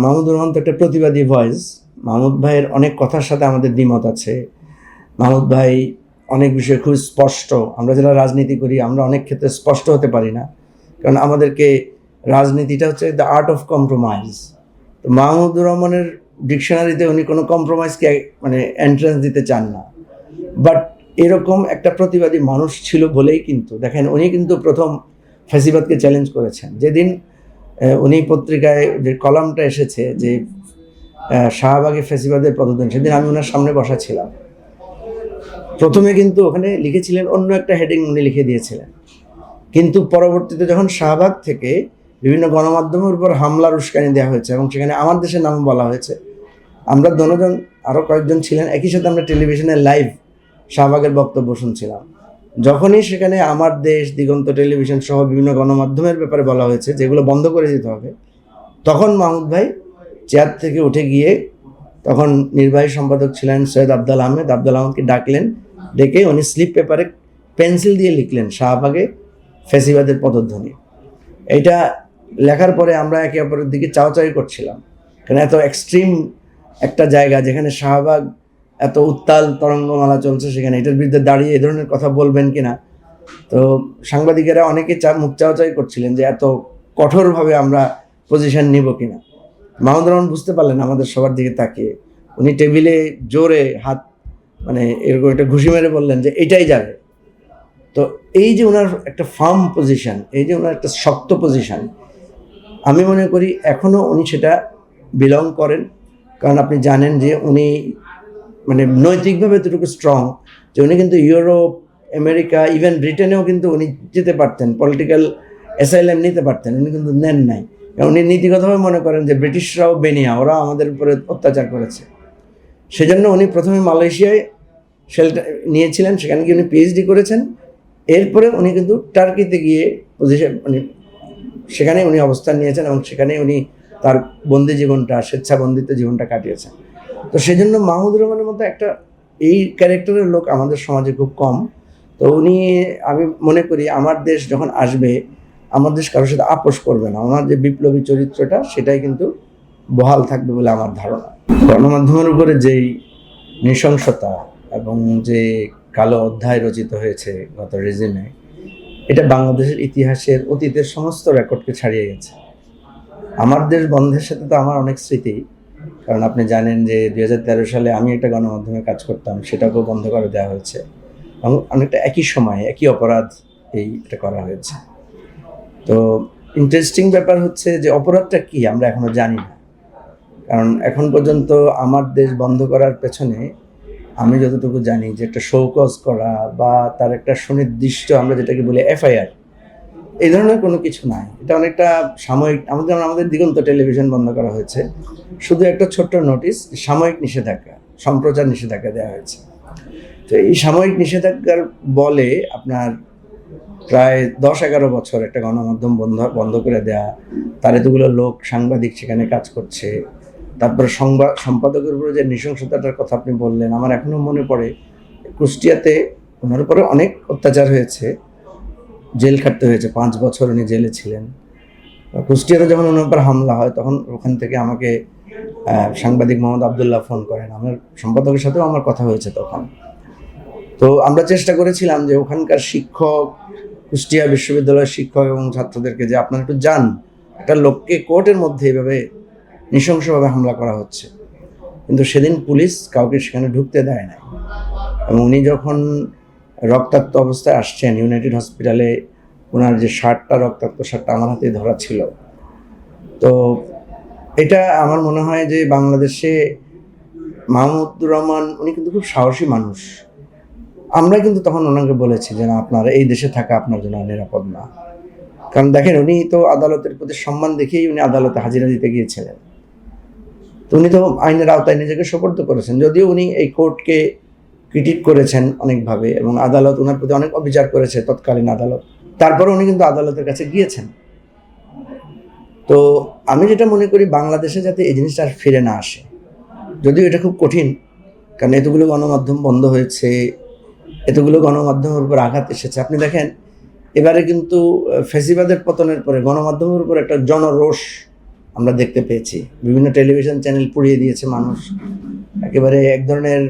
মাহমুদুর রহমান তো একটা প্রতিবাদী ভয়েস। মাহমুদ ভাইয়ের অনেক কথার সাথে আমাদের দ্বিমত আছে। মাহমুদ ভাই অনেক বিষয়ে খুব স্পষ্ট। আমরা যারা রাজনীতি করি আমরা অনেক ক্ষেত্রে স্পষ্ট হতে পারি না, কারণ আমাদেরকে রাজনীতিটা হচ্ছে দ্য আর্ট অফ কম্প্রোমাইজ। তো মাহমুদুর রহমানের ডিকশনারিতে উনি কোনো কম্প্রোমাইজকে মানে এন্ট্রান্স দিতে চান না। বাট এরকম একটা প্রতিবাদী মানুষ ছিল বলেই কিন্তু দেখেন উনি কিন্তু প্রথম ফ্যাসিবাদকে চ্যালেঞ্জ করেছেন। যেদিন উনি পত্রিকায় যে কলামটা এসেছে যে শাহবাগে ফ্যাসিবাদের পদদিন, সেদিন আমি ওনার সামনে বসা ছিলাম। প্রথমে কিন্তু ওখানে লিখেছিলেন অন্য একটা হেডিং উনি লিখে দিয়েছিলেন, কিন্তু পরবর্তীতে যখন শাহবাগ থেকে বিভিন্ন গণমাধ্যমের উপর হামলার উস্কানি দেওয়া হয়েছে এবং সেখানে আমার দেশের নাম বলা হয়েছে, আমরা দনজন আরও কয়েকজন ছিলেন, একই সাথে আমরা টেলিভিশনে লাইভ শাহবাগের বক্তব্য শুনছিলাম। যখনই সেখানে আমার দেশ, দিগন্ত টেলিভিশন সহ বিভিন্ন গণমাধ্যমের ব্যাপারে বলা হয়েছে যেগুলো বন্ধ করে দিতে হবে, তখন মাহমুদ ভাই চেয়ার থেকে উঠে গিয়ে, তখন নির্বাহী সম্পাদক ছিলেন সৈয়দ আবদুল আহমেদকে ডাকলেন, ডেকে উনি স্লিপ পেপারে পেন্সিল দিয়ে লিখলেন শাহবাগে ফ্যাসিবাদের পদধ্বনি। এইটা লেখার পরে আমরা একে অপরের দিকে চাওয়াচাই করছিলাম, কারণ এত এক্সট্রিম একটা জায়গা যেখানে শাহবাগ এত উত্তাল তরঙ্গমালা চলছে, সেখানে এটার বিরুদ্ধে দাঁড়িয়ে এ ধরনের কথা বলবেন কিনা। তো সাংবাদিকেরা অনেকে মুখ চাওয়াচাই করছিলেন যে এত কঠোরভাবে আমরা পজিশন নিব কিনা। মাহমুদুর রহমান বুঝতে পারলেন আমাদের সবার দিকে তাকিয়ে, উনি টেবিলে জোরে হাত মানে এরকম একটা ঘুষি মেরে বললেন যে এটাই যাবে। তো এই যে ওনার একটা ফার্ম পজিশন, এই যে ওনার একটা শক্ত পজিশন, আমি মনে করি এখনও উনি সেটা বিলং করেন। কারণ আপনি জানেন যে উনি মানে নৈতিকভাবে এতটুকু স্ট্রং যে উনি কিন্তু ইউরোপ, আমেরিকা, ইভেন ব্রিটেনেও কিন্তু উনি যেতে পারতেন, পলিটিক্যাল অ্যাসাইলাম নিতে পারতেন, উনি কিন্তু নেন নাই। উনি নীতিগতভাবে মনে করেন যে ব্রিটিশরাও বেনিয়া, ওরা আমাদের উপরে অত্যাচার করেছে। সেজন্য উনি প্রথমে মালয়েশিয়ায় শেল্টার নিয়েছিলেন, সেখানে গিয়ে উনি পিএইচডি করেছেন। এরপরে উনি কিন্তু টার্কিতে গিয়ে পজিশন মানে সেখানে উনি অবস্থান নিয়েছেন এবং সেখানে উনি তার বন্দি জীবনটা, স্বেচ্ছাবন্দিত জীবনটা কাটিয়েছেন। তো সেজন্য মাহমুদুর রহমানের মতো একটা এই ক্যারেক্টারের লোক আমাদের সমাজে খুব কম। তো উনি, আমি মনে করি আমার দেশ যখন আসবে, আমার দেশ কারোর সাথে আপোষ করবে না। ওনার যে বিপ্লবী চরিত্রটা সেটাই কিন্তু বহাল থাকবে বলে আমার ধারণা। গণমাধ্যমের উপরে যেই নৃশংসতা এবং যে কালো অধ্যায় রচিত হয়েছে গত রেজিমে, এটা বাংলাদেশের ইতিহাসের অতীতের সমস্ত রেকর্ডকে ছাড়িয়ে গেছে। আমার দেশ বন্ধের সাথে তো আমার অনেক স্মৃতি, কারণ আপনি জানেন যে 2013 সালে আমি একটা গণমাধ্যমে কাজ করতাম, সেটাকেও বন্ধ করে দেওয়া হয়েছে এবং অনেকটা একই সময়ে একই অপরাধ এটা করা হয়েছে। তো ইন্টারেস্টিং ব্যাপার হচ্ছে যে অপরাধটা কি আমরা এখনো জানি না, কারণ এখন পর্যন্ত আমার দেশ বন্ধ করার পেছনে আমি যতটুকু জানি যে একটা শোকজ করা বা তার একটা সুনির্দিষ্ট, আমরা যেটাকে বলি এফআইআর, এই ধরনের কোনো কিছু নাই। এটা অনেকটা সাময়িক। আমাদের দিগন্ত টেলিভিশন বন্ধ করা হয়েছে, শুধু একটা ছোট্ট নোটিশ, সাময়িক নিষেধাজ্ঞা, সম্প্রচার নিষেধাজ্ঞা দেওয়া হয়েছে। তো এই সাময়িক নিষেধাজ্ঞার বলে আপনার প্রায় 10-11 বছর একটা গণমাধ্যম বন্ধ করে দেয়া, তার এতগুলো লোক সাংবাদিক সেখানে কাজ করছে। তারপরে সম্পাদকের উপরে যে নৃশংসতাটার কথা আপনি বললেন, আমার এখনও মনে পড়ে কুষ্টিয়াতে ওনার উপরে অনেক অত্যাচার হয়েছে, জেল খাটতে হয়েছে, 5 বছর উনি জেলে ছিলেন। কুষ্টিয়াতে যখন ওনার উপর হামলা হয় তখন ওখান থেকে আমাকে সাংবাদিক মোহাম্মদ আবদুল্লাহ ফোন করেন, আমার সম্পাদকের সাথেও আমার কথা হয়েছে তখন। তো আমরা চেষ্টা করেছিলাম যে ওখানকার শিক্ষক, কুষ্টিয়া বিশ্ববিদ্যালয়ের শিক্ষক এবং ছাত্রদেরকে যে আপনারা একটু যান, একটা লোককে কোর্টের মধ্যে এভাবে নৃশংসভাবে হামলা করা হচ্ছে। কিন্তু সেদিন পুলিশ কাউকে সেখানে ঢুকতে দেয় না। এবং উনি যখন রক্তাক্ত অবস্থায় আসছেন ইউনাইটেড হসপিটালে, ওনার যে শার্টটা, রক্তাক্ত শার্টটা আমার হাতেই ধরা ছিল। তো এটা আমার মনে হয় যে বাংলাদেশে মাহমুদুর রহমান উনি কিন্তু খুব সাহসী মানুষ। আমরা কিন্তু তখন ওনাকে বলেছি যে না, আপনার এই দেশে থাকা আপনার জন্য নিরাপদ না। কারণ দেখেন উনি তো আদালতের প্রতি সম্মান দেখেই উনি আদালতে হাজিরা দিতে গিয়েছিলেন। তো উনি তো আইনের আওতায় নিজেকে সোপর্দ করেছেন, যদিও উনি এই কোর্টকে ক্রিটিক করেছেন অনেকভাবে এবং আদালত ওনার প্রতি অনেক অবিচার করেছে তৎকালীন আদালত, তারপরে উনি কিন্তু আদালতের কাছে গিয়েছেন। তো আমি যেটা মনে করি বাংলাদেশে যাতে এই জিনিসটা আর ফিরে না আসে, যদিও এটা খুব কঠিন, কারণ এতগুলো গণমাধ্যম বন্ধ হয়েছে, এতগুলো গণমাধ্যমের উপর আঘাত এসেছে। আপনি দেখেন এবারে কিন্তু ফ্যাসিবাদের পতনের পরে গণমাধ্যমের উপর একটা জনরোষ আমরা দেখতে পেয়েছি। বিভিন্ন টেলিভিশন চ্যানেল পুড়িয়ে দিয়েছে মানুষ, একেবারে এক ধরনের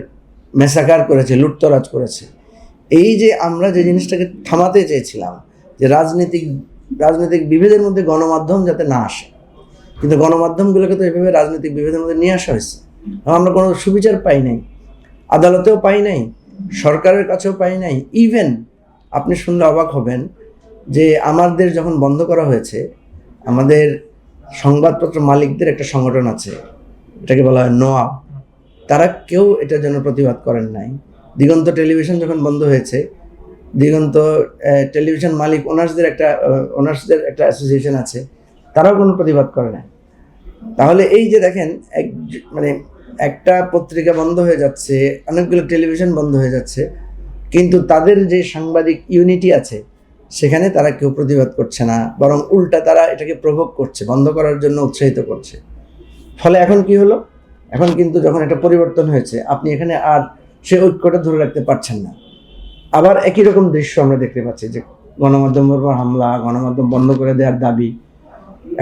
মেসাকার করেছে, লুটতরাজ করেছে। এই যে আমরা যে জিনিসটাকে থামাতে চেয়েছিলাম, যে রাজনৈতিক বিভেদের মধ্যে গণমাধ্যম যাতে না আসে, কিন্তু গণমাধ্যমগুলোকে তো এভাবে রাজনৈতিক বিভেদের মধ্যে নিয়ে আসা হয়েছে। আমরা কোনো সুবিচার পাই নাই, আদালতেও পাই নাই, সরকারের কাছেও পাই নাই। ইভেন আপনি শুনলে অবাক হবেন যে আমার দেশ যখন বন্ধ করা হয়েছে, আমাদের সংবাদপত্র মালিকদের একটা সংগঠন আছে, এটাকে বলা হয় নোয়াব, তারা কেউ এটার জন্য প্রতিবাদ করেন নাই। দিগন্ত টেলিভিশন যখন বন্ধ হয়েছে, দিগন্ত টেলিভিশন মালিক ওনার্সদের একটা অ্যাসোসিয়েশন আছে, তারাও কোনো প্রতিবাদ করে নাই। তাহলে এই যে দেখেন, মানে একটা পত্রিকা বন্ধ হয়ে যাচ্ছে, অনেকগুলো টেলিভিশন বন্ধ হয়ে যাচ্ছে, কিন্তু তাদের যে সাংবাদিক ইউনিটি আছে সেখানে তারা কেউ প্রতিবাদ করছে না, বরং উল্টা তারা এটাকে প্রভোগ করছে, বন্ধ করার জন্য উৎসাহিত করছে। ফলে এখন কি হলো, এখন কিন্তু যখন একটা পরিবর্তন হয়েছে, আপনি এখানে আর সে ঐক্যটা ধরে রাখতে পারছেন না। আবার একই রকম দৃশ্য আমরা দেখতে পাচ্ছি যে গণমাধ্যমের উপর হামলা, গণমাধ্যম বন্ধ করে দেওয়ার দাবি।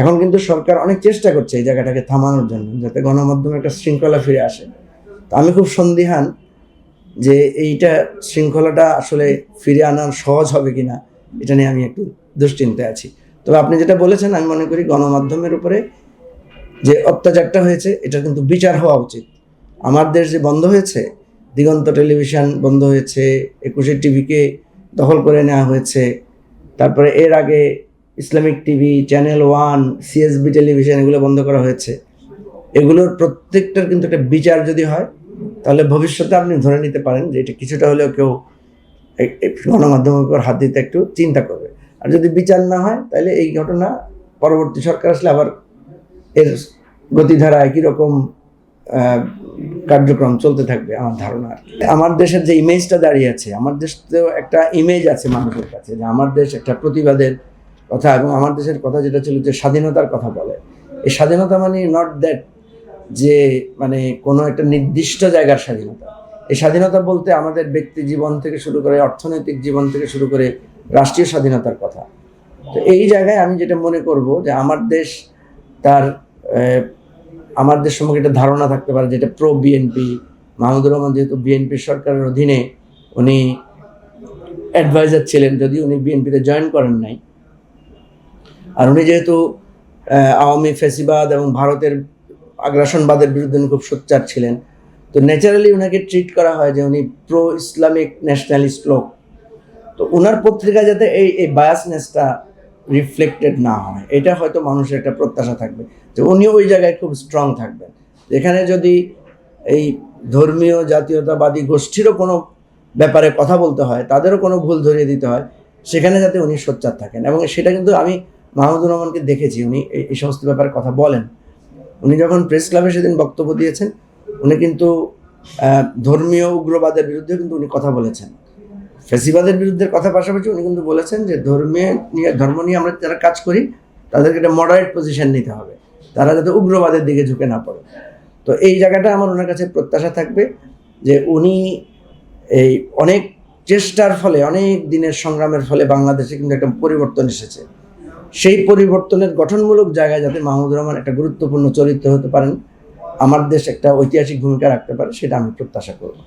এখন কিন্তু সরকার অনেক চেষ্টা করছে এই জায়গাটাকে থামানোর জন্য, যাতে গণমাধ্যমে একটা শৃঙ্খলা ফিরে আসে। তো আমি খুব সন্দিহান যে এইটা শৃঙ্খলাটা আসলে ফিরে আনার সহজ হবে কিনা, এটা নিয়ে আমি একটু দুশ্চিন্তায় আছি। তবে আপনি যেটা বলেছেন, আমি মনে করি গণমাধ্যমের উপরে যে অত্যাচারটা হয়েছে এটা কিন্তু বিচার হওয়া উচিত। আমার দেশ যে বন্ধ হয়েছে, দিগন্ত টেলিভিশন বন্ধ হয়েছে, 21 টিভিকে দখল করে নেওয়া হয়েছে, তারপরে এর আগে Islamic TV, channel 1, CSB television, এগুলো বন্ধ করা হয়েছে। এগুলোর প্রত্যেকটার কিন্তু একটা বিচার যদি হয়, তাহলে ভবিষ্যতে আপনি ধরে নিতে পারেন যে এটা কিছুটা হলেও কেউ গণমাধ্যমের উপর হাত দিতে একটু চিন্তা করবে। আর যদি বিচার না হয়, তাহলে এই ঘটনা পরবর্তী সরকার আসলে আবার এর গতিধারা একই রকম কার্যক্রম চলতে থাকবে আমার ধারণা। আমার দেশের যে ইমেজটা দাঁড়িয়ে আছে, আমার দেশ তো একটা ইমেজ আছে মানুষের কাছে যে আমার দেশ একটা প্রতিবাদের কথা, এবং আমার দেশের কথা যেটা ছিল যে স্বাধীনতার কথা বলে। এই স্বাধীনতা মানে নট দ্যাট যে মানে কোনো একটা নির্দিষ্ট জায়গার স্বাধীনতা। এই স্বাধীনতা বলতে আমাদের ব্যক্তি জীবন থেকে শুরু করে, অর্থনৈতিক জীবন থেকে শুরু করে রাষ্ট্রীয় স্বাধীনতার কথা। তো এই জায়গায় আমি যেটা মনে করব যে আমার দেশ সম্পর্কে একটা ধারণা থাকতে পারে যেটা প্রো বিএনপি। মাহমুদুর রহমান যেহেতু বিএনপির সরকারের অধীনে উনি অ্যাডভাইজার ছিলেন, যদি উনি বিএনপিতে জয়েন করেন নাই, আর উনি যেহেতু আওয়ামী ফ্যাসিবাদ এবং ভারতের আগ্রাসনবাদের বিরুদ্ধে উনি খুব সোচ্চার ছিলেন, তো ন্যাচারালি ওনাকে ট্রিট করা হয় যে উনি প্রো ইসলামিক ন্যাশনালিস্ট লোক। তো ওনার পত্রিকা যাতে এই বায়াসনেসটা রিফ্লেক্টেড না হয়, এটা হয়তো মানুষের একটা প্রত্যাশা থাকবে যে উনি ওই জায়গায় খুব স্ট্রং থাকবেন। যেখানে যদি এই ধর্মীয় জাতীয়তাবাদী গোষ্ঠীরও কোনো ব্যাপারে কথা বলতে হয়, তাদেরও কোনো ভুল ধরিয়ে দিতে হয়, সেখানে যাতে উনি সোচ্চার থাকেন। এবং সেটা কিন্তু আমি মাহমুদুর রহমানকে দেখেছি, উনি এই সমস্ত ব্যাপারে কথা বলেন। উনি যখন প্রেস ক্লাবে সেদিন বক্তব্য দিয়েছেন, উনি কিন্তু ধর্মীয় উগ্রবাদের বিরুদ্ধে কিন্তু উনি কথা বলেছেন, ফ্যাসিবাদের বিরুদ্ধে কথা পাশাপাশি উনি কিন্তু বলেছেন যে ধর্ম নিয়ে আমরা যারা কাজ করি তাদেরকে একটা মডারেট পজিশন নিতে হবে, তারা যাতে উগ্রবাদের দিকে ঝুঁকে না পড়ে। তো এই জায়গাটা আমার ওনার কাছে প্রত্যাশা থাকবে যে উনি এই অনেক চেষ্টার ফলে, অনেক দিনের সংগ্রামের ফলে বাংলাদেশে কিন্তু একটা পরিবর্তন এসেছে। সেই পরিবর্তনের গঠনমূলক জায়গায় যাতে মাহমুদুর রহমান একটা গুরুত্বপূর্ণ চরিত্র হতে পারেন, আমার দেশ একটা ঐতিহাসিক ভূমিকা রাখতে পারে, সেটা আমি প্রত্যাশা করব।